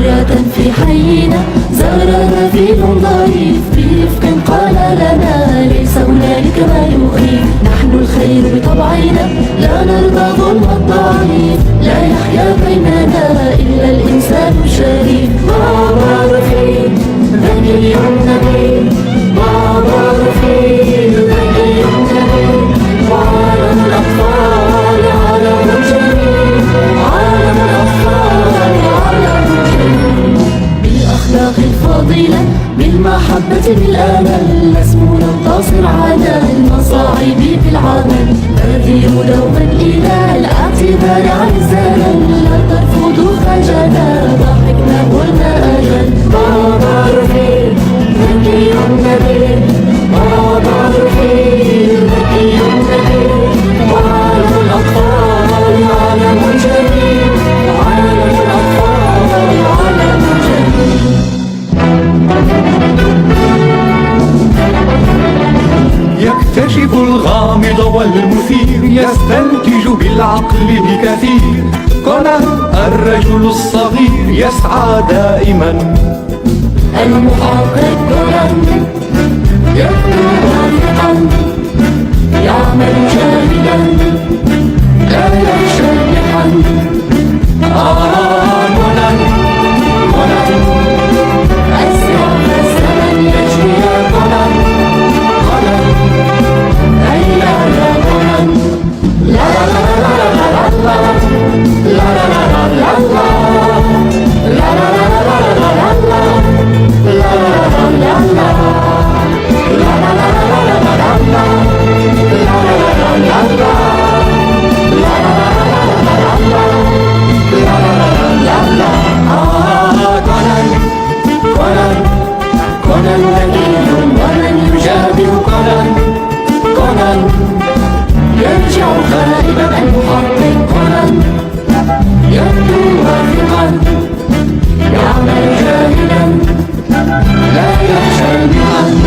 مرة في حينا زارنا فيل ضعيف برفق قال لنا ليس هنالك ما يخيف، نحن الخير بطبعنا لا نرضى ظلم الضعيف، لا يحيا بيننا إلا الإنسان الشريف. بابا رفيق ذكي النبي، بابا رفيق ذكي النبي، وعالم الأطفال عالم جميل، عالم الأطفال عالم جميل. بالأخلاق الفاضلة بالمحبة بالأمل نسمو ننتصر على المصاعب في العمل، نذير دوما إلى الاعتذار عن الزمن، لا ترفضوا خجلنا ضحكنا قلنا أجل. بابا رفيق ذكي النبي، بابا رفيق ذكي النبي، وعالم الأطفال عالم جميل، عالم الأطفال عالم جميل. يكتشف الغامض والمثير، يستنتج بالعقل بكثير، كونان الرجل الصغير يسعى دائما. المحقق كونان يبدو واثقا، يعمل جاهدا لا يخشى المحن. كونان كونان أسرع فالزمن يجري يا كونان، كونان هيا يا كونان. لا لا لا لا لا لا لا لا لا لا لا كونان ذكي ومن يجابه كونان، كونان يرجع خائبا المحقق كونان، يبدو واثقا يعمل جاهدا لا يخشى المحن.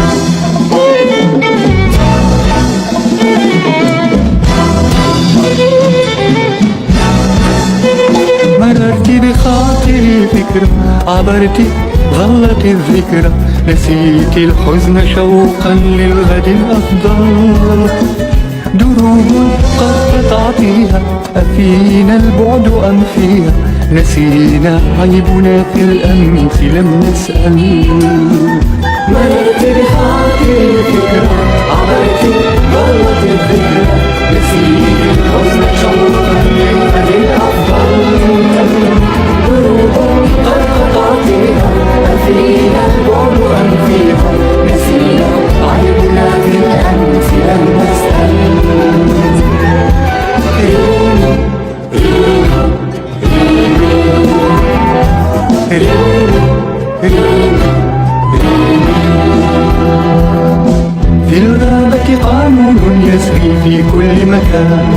مررت بخاطري فكرة، عبرت ظلت الذكرى، نسيت الحزن شوقا للغد الأفضل. دروب قد قطعتيها، أفينا البعد أم فيها، نسينا عيبنا في الأمس لم نسأل. مررت بخاطري فكرة، عبرت ظلت الذكرى، نسيت الحزن شوقا للغد الأفضل. دروب قد قطعتيها، أفينا البعد أم فيها، نسينا عيبنا في الأمس لم نسأل. في الغابة قانون يسري في كل مكان،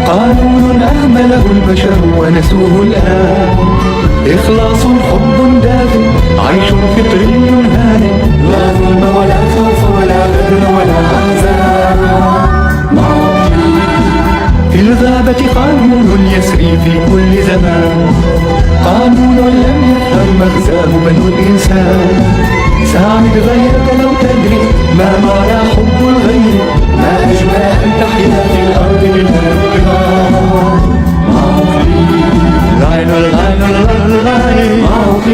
قانون أهمله البشر ونسوه الآن. إخلاص حب دافئ عيش فطري هانئ، لا ظلم ولا خوف ولا غدر ولا أحزان. في الغابة قانون يسري في كل زمان، قانون لم يفهم مغزاه بنو الإنسان. ساعد غيرك لو تدري ما معنى حب الغير، ما أجمل أن تحيا في الأرض بالانقضاء. لا لا لا لا لا لا الحق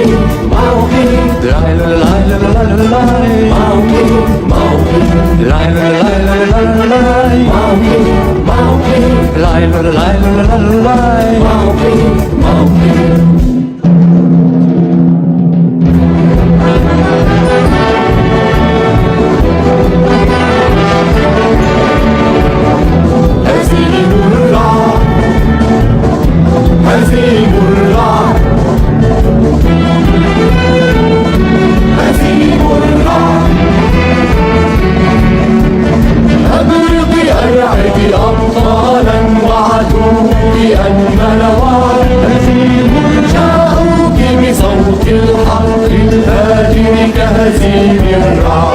الفاجر كهزيم الرعد.